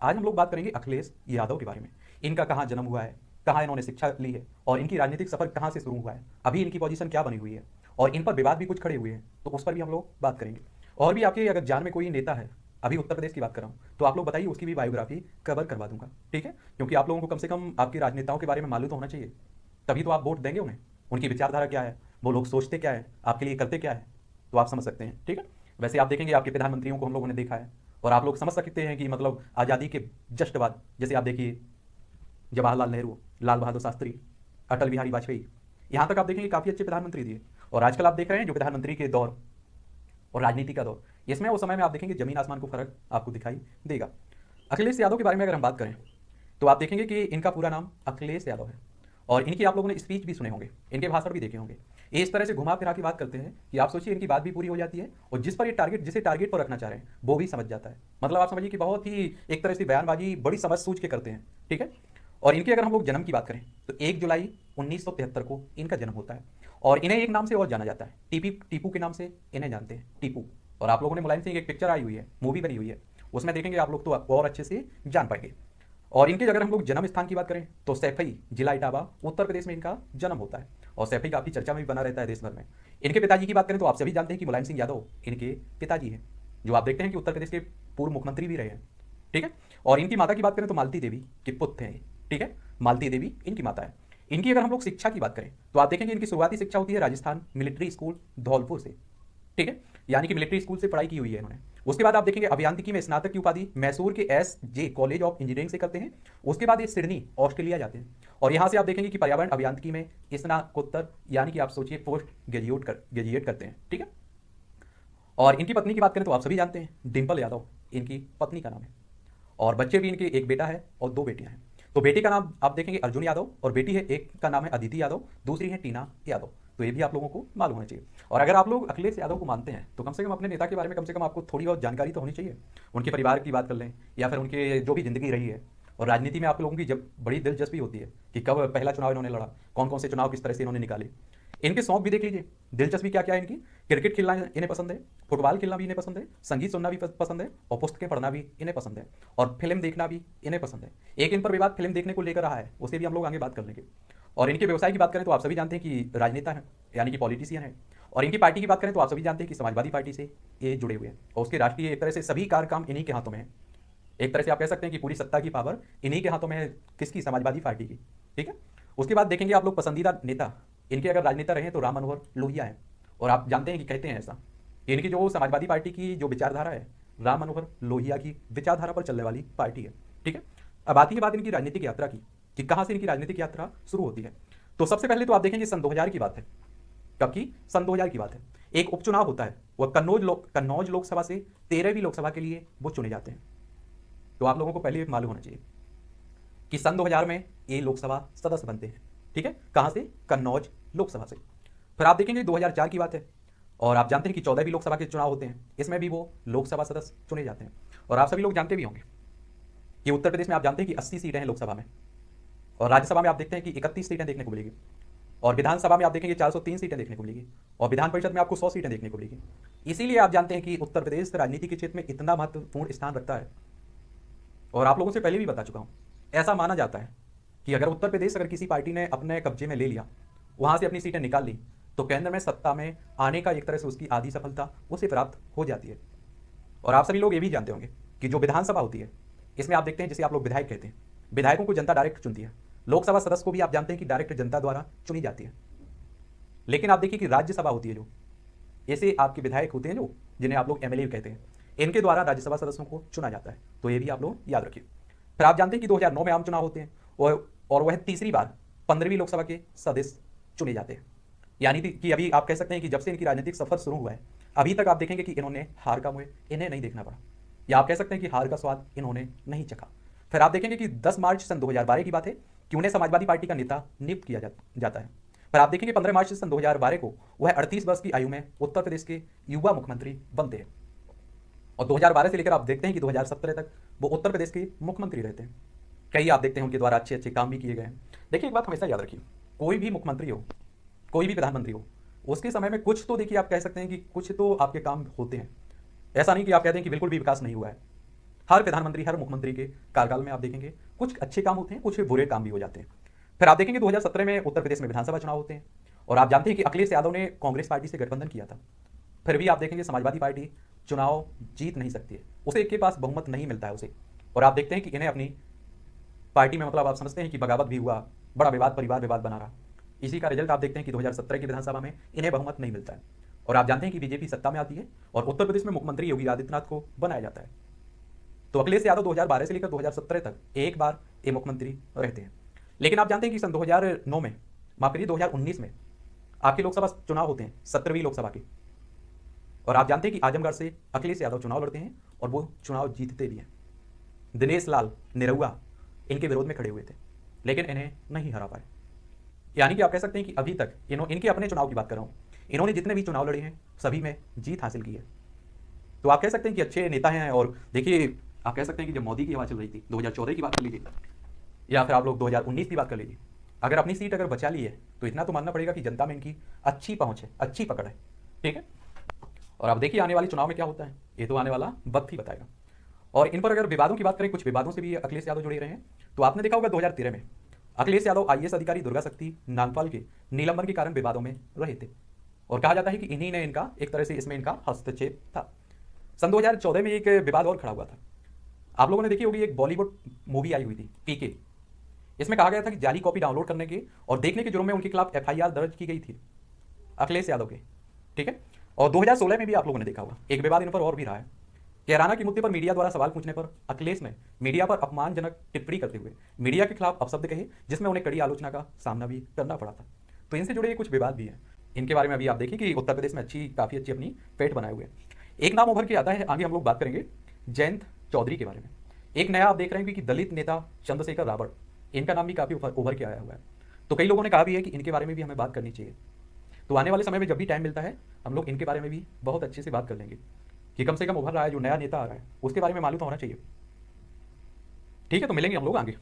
आज हम लोग बात करेंगे अखिलेश यादव के बारे में। इनका कहाँ जन्म हुआ है, कहाँ इन्होंने शिक्षा ली है और इनकी राजनीतिक सफर कहाँ से शुरू हुआ है, अभी इनकी पोजीशन क्या बनी हुई है और इन पर विवाद भी कुछ खड़े हुए हैं, तो उस पर भी हम लोग बात करेंगे। और भी आपके अगर जान में कोई नेता है, अभी उत्तर प्रदेश की बात कर रहा हूँ, तो आप लोग बताइए, उसकी भी बायोग्राफी कवर करवा दूंगा, ठीक है? क्योंकि आप लोगों को कम से कम आपके राजनेताओं के बारे में मालूम तो होना चाहिए, तभी तो आप वोट देंगे उन्हें। उनकी विचारधारा क्या है, वो लोग सोचते क्या है, आपके लिए करते क्या है, तो आप समझ सकते हैं, ठीक है? वैसे आप देखेंगे आपके प्रधानमंत्रियों को हम लोगों ने देखा है और आप लोग समझ सकते हैं कि मतलब आज़ादी के जस्ट बाद, जैसे आप देखिए जवाहरलाल नेहरू, लाल बहादुर शास्त्री, अटल बिहारी वाजपेयी, यहाँ तक आप देखेंगे काफ़ी अच्छे प्रधानमंत्री दिए। और आजकल आप देख रहे हैं जो प्रधानमंत्री के दौर और राजनीति का दौर, इसमें उस समय में आप देखेंगे जमीन आसमान को फर्क आपको दिखाई देगा। अखिलेश यादव के बारे में अगर हम बात करें, तो आप देखेंगे कि इनका पूरा नाम अखिलेश यादव है और इनकी आप लोगों ने स्पीच भी सुने होंगे, इनके भाषण भी देखे होंगे। ये इस तरह से घुमा फिरा की बात करते हैं कि आप सोचिए इनकी बात भी पूरी हो जाती है और जिस पर ये टारगेट, जिसे टारगेट पर रखना चाह रहे हैं, वो भी समझ जाता है। मतलब आप समझिए कि बहुत ही एक तरह से बयानबाजी बड़ी समझ सूझ के करते हैं, ठीक है? और इनके अगर हम लोग जन्म की बात करें, तो 1 जुलाई 1973 को इनका जन्म होता है और इन्हें एक नाम से और जाना जाता है, टीपू के नाम से इन्हें जानते हैं, टीपू। और आप लोगों ने मुलायम सिंह की एक पिक्चर आई हुई है, मूवी बनी हुई है, उसमें देखेंगे आप लोग तो और अच्छे से जान पाएंगे। और इनके अगर हम लोग जन्म स्थान की बात करें, तो सैफई जिला इटावा उत्तर प्रदेश में इनका जन्म होता है और सैफई काफ़ी चर्चा में भी बना रहता है देश भर में। इनके पिताजी की बात करें तो आप सभी जानते हैं कि मुलायम सिंह यादव इनके पिताजी हैं, जो आप देखते हैं कि उत्तर प्रदेश के पूर्व मुख्यमंत्री भी रहे हैं, ठीक है? और इनकी माता की बात करें तो मालती देवी के पुत्र हैं, ठीक है? मालती देवी इनकी माता है। इनकी अगर हम लोग शिक्षा की बात करें, तो आप देखेंगे इनकी शुरुआती शिक्षा होती है राजस्थान मिलिट्री स्कूल धौलपुर से, ठीक है? यानी कि मिलिट्री स्कूल से पढ़ाई की हुई है इन्होंने। उसके बाद आप देखेंगे अभियांत्रिकी में स्नातक की उपाधि मैसूर के SJ कॉलेज ऑफ इंजीनियरिंग से करते हैं। उसके बाद ये सिडनी ऑस्ट्रेलिया जाते हैं और यहाँ से आप देखेंगे कि पर्यावरण अभियांत्रिकी में स्नातकोत्तर, यानी कि आप सोचिए पोस्ट ग्रेजुएट करते हैं, ठीक है? और इनकी पत्नी की बात करें तो आप सभी जानते हैं डिम्पल यादव इनकी पत्नी का नाम है। और बच्चे भी इनके, एक बेटा है और 2 बेटियां हैं। तो बेटे का नाम आप देखेंगे अर्जुन यादव और बेटी है, एक का नाम है अदिति यादव, दूसरी है टीना यादव। तो ये भी आप लोगों को मालूम होना चाहिए। और अगर आप लोग अखिलेश यादव को मानते हैं, तो कम से कम अपने नेता के बारे में कम से कम आपको थोड़ी बहुत जानकारी तो होनी चाहिए। उनके परिवार की बात कर लें या फिर उनके जो भी जिंदगी रही है। और राजनीति में आप लोगों की जब बड़ी दिलचस्पी होती है कि कब पहला चुनाव इन्होंने लड़ा, कौन कौन से चुनाव किस तरह से इन्होंने निकाले। इनके शौक भी देख लीजिए, दिलचस्पी क्या क्या है इनकी। क्रिकेट खेलना इन्हें पसंद है, फुटबॉल खेलना भी इन्हें पसंद है, संगीत सुनना भी पसंद है और पुस्तकें पढ़ना भी इन्हें पसंद है और फिल्म देखना भी इन्हें पसंद है। एक इन पर विवाद फिल्म देखने को लेकर रहा है, उसे भी हम लोग आगे बात कर लेंगे। और इनके व्यवसाय की बात करें तो आप सभी जानते हैं कि राजनेता है, यानी कि पॉलिटिशियन है। और इनकी पार्टी की बात करें तो आप सभी जानते हैं कि समाजवादी पार्टी से ये जुड़े हुए हैं और उसके राष्ट्रीय एक तरह से सभी कार्य काम इन्हीं के हाथों में है। एक तरह से आप कह सकते हैं कि पूरी सत्ता की पावर इन्हीं के हाथों में है, किसकी? समाजवादी पार्टी की, ठीक है? उसके बाद देखेंगे आप लोग पसंदीदा नेता इनके अगर राजनेता रहे तो राम मनोहर लोहिया है। और आप जानते हैं कि कहते हैं ऐसा कि इनकी जो समाजवादी पार्टी की जो विचारधारा है, राम मनोहर लोहिया की विचारधारा पर चलने वाली पार्टी है, ठीक है? अब आती है बात इनकी राजनीतिक यात्रा की कि कहाँ से इनकी राजनीतिक यात्रा शुरू होती है। तो सबसे पहले तो आप देखेंगे सन 2000 की बात है। कब की? सन 2000 की बात है। एक उपचुनाव होता है, वह कन्नौज लोकसभा से 13वीं लोकसभा के लिए वो चुने जाते हैं। तो आप लोगों को पहले मालूम होना चाहिए कि सन 2000 में ये लोकसभा सदस्य बनते हैं, ठीक है? कहां से? कन्नौज लोकसभा से। फिर आप देखेंगे 2004 की बात है और आप जानते हैं कि 14वीं लोकसभा के चुनाव होते हैं, इसमें भी वो लोकसभा सदस्य चुने जाते हैं। और आप सभी लोग जानते भी होंगे कि उत्तर प्रदेश में आप जानते हैं कि 80 सीटें हैं लोकसभा में और राज्यसभा में आप देखते हैं कि 31 सीटें देखने को मिलेगी और विधानसभा में आप देखेंगे 403 सीटें देखने को मिलेगी और विधान परिषद में आपको 100 सीटें देखने को मिलेगी। इसीलिए आप जानते हैं कि उत्तर प्रदेश राजनीति के क्षेत्र में इतना महत्वपूर्ण स्थान रखता है। और आप लोगों से पहले भी बता चुका हूं, ऐसा माना जाता है कि अगर उत्तर प्रदेश अगर किसी पार्टी ने अपने कब्जे में ले लिया, वहां से अपनी सीटें निकाल ली, तो केंद्र में सत्ता में आने का एक तरह से उसकी आधी सफलता उसे प्राप्त हो जाती है। और आप सभी लोग ये भी जानते होंगे कि जो विधानसभा होती है, इसमें आप देखते हैं जिसे आप लोग विधायक कहते हैं, विधायकों को जनता डायरेक्ट चुनती है। लोकसभा सदस्य को भी आप जानते हैं कि डायरेक्ट जनता द्वारा चुनी जाती है। लेकिन आप देखिए कि राज्यसभा होती है, जो ऐसे आपके विधायक होते हैं, जो जिन्हें आप लोग MLA कहते हैं, इनके द्वारा राज्यसभा सदस्यों को चुना जाता है। तो ये भी आप लोग याद रखिए। फिर आप जानते हैं कि 2009 में आम चुनाव होते हैं और वह तीसरी बार 15वीं लोकसभा के सदस्य चुने जाते हैं। यानी कि अभी आप कह सकते हैं कि जब से इनकी राजनीतिक सफर शुरू हुआ है, अभी तक आप देखेंगे कि इन्होंने हार का मुंह इन्हें नहीं देखना पड़ा, या आप कह सकते हैं कि हार का स्वाद इन्होंने नहीं चखा। फिर आप देखेंगे कि 10 मार्च सन 2012 की बात है कि उन्हें समाजवादी पार्टी का नेता नियुक्त किया जाता है। फिर आप देखेंगे 15 मार्च सन 2012 को वह 38 वर्ष की आयु में उत्तर प्रदेश के युवा मुख्यमंत्री बनते हैं और 2012 से लेकर आप देखते हैं कि 2017 तक वो उत्तर प्रदेश के मुख्यमंत्री रहते हैं। कई आप देखते हैं उनके द्वारा अच्छे अच्छे काम भी किए गए हैं। देखिए एक बात हमेशा याद रखिए, कोई भी मुख्यमंत्री हो, कोई भी प्रधानमंत्री हो, उसके समय में कुछ तो देखिए आप कह सकते हैं कि कुछ तो आपके काम होते हैं। ऐसा नहीं कि आप कहते हैं कि बिल्कुल भी विकास नहीं हुआ है। हर प्रधानमंत्री, हर मुख्यमंत्री के कार्यकाल में आप देखेंगे कुछ अच्छे काम होते हैं, कुछ बुरे काम भी हो जाते हैं। फिर आप देखेंगे 2017 में उत्तर प्रदेश में विधानसभा चुनाव होते हैं और आप जानते हैं कि अखिलेश यादव ने कांग्रेस पार्टी से गठबंधन किया था। फिर भी आप देखेंगे समाजवादी पार्टी चुनाव जीत नहीं सकती है, उसे के पास बहुमत नहीं मिलता है उसे। और आप देखते हैं कि इन्हें अपनी पार्टी में मतलब आप समझते हैं कि बगावत भी हुआ, बड़ा विवाद, परिवार विवाद बना रहा। इसी का रिजल्ट आप देखते हैं कि 2017 की विधानसभा में इन्हें बहुमत नहीं मिलता है और आप जानते हैं कि बीजेपी सत्ता में आती है और उत्तर प्रदेश में मुख्यमंत्री योगी आदित्यनाथ को बनाया जाता है। तो अखिलेश यादव 2012 से लेकर 2017 तक एक बार ये मुख्यमंत्री रहते हैं। लेकिन आप जानते हैं कि सन 2009 में, माफ करिए 2019 में आपके लोकसभा चुनाव होते हैं, 17वीं लोकसभा के। और आप जानते हैं कि आजमगढ़ से अखिलेश यादव चुनाव लड़ते हैं और वो चुनाव जीतते भी हैं। दिनेश लाल निरहुआ इनके विरोध में खड़े हुए थे लेकिन इन्हें नहीं हरा पाए। यानी कि आप कह सकते हैं कि अभी तक इनके अपने चुनाव की बात कर रहा हूं, इन्होंने जितने भी चुनाव लड़े हैं सभी में जीत हासिल की है। तो आप कह सकते हैं कि अच्छे नेता हैं। और देखिए, आप कह सकते हैं कि जब मोदी की हवा चल रही थी, 2014 की बात कर लीजिए या फिर आप लोग 2019 की बात कर लीजिए, अगर अपनी सीट अगर बचा ली है तो इतना तो मानना पड़ेगा कि जनता में इनकी अच्छी पहुंच है, अच्छी पकड़ है। ठीक है, और आप देखिए आने वाले चुनाव में क्या होता है, ये तो आने वाला वक्त ही बताएगा। और इन पर अगर विवादों की बात करें, कुछ विवादों से भी अखिलेश यादव जुड़े रहे हैं। तो आपने देखा होगा 2013 में अखिलेश यादव आईएएस अधिकारी दुर्गा शक्ति नागपाल के निलंबन के कारण विवादों में रहे थे और कहा जाता है कि इन्हीं ने इनका एक तरह से इसमें इनका हस्तक्षेप था। सन 2014 में एक विवाद और खड़ा हुआ था। आप लोगों ने देखी होगी, एक बॉलीवुड मूवी आई हुई थी पीके। इसमें कहा गया था कि जाली कॉपी डाउनलोड करने के और देखने के जुर्म में उनके खिलाफ एफआईआर दर्ज की गई थी अखिलेश यादव के। ठीक है, और 2016 में भी आप लोगों ने देखा होगा एक विवाद इन पर और भी रहा है। कैराना के मुद्दे पर मीडिया द्वारा सवाल पूछने पर अखिलेश ने मीडिया पर अपमानजनक टिप्पणी करते हुए मीडिया के खिलाफ अपशब्द कहे, जिसमें उन्हें कड़ी आलोचना का सामना भी करना पड़ा था। तो इनसे जुड़े कुछ विवाद भी हैं, इनके बारे में अभी आप देखिए कि उत्तर प्रदेश में काफी अच्छी अपनी पेट बनाए हुए हैं। एक नाम उभर के आता है, आगे हम लोग बात करेंगे जयंत चौधरी के बारे में। एक नया आप देख रहे हैं कि दलित नेता चंद्रशेखर रावण, इनका नाम भी काफी उभर के आया हुआ है। तो कई लोगों ने कहा भी है कि इनके बारे में भी हमें बात करनी चाहिए। तो आने वाले समय में जब भी टाइम मिलता है हम लोग इनके बारे में भी बहुत अच्छे से बात कर लेंगे कि कम से कम उभर रहा है जो नया नेता आ रहा है उसके बारे में मालूम तो होना चाहिए। ठीक है, तो मिलेंगे हम लोग आगे।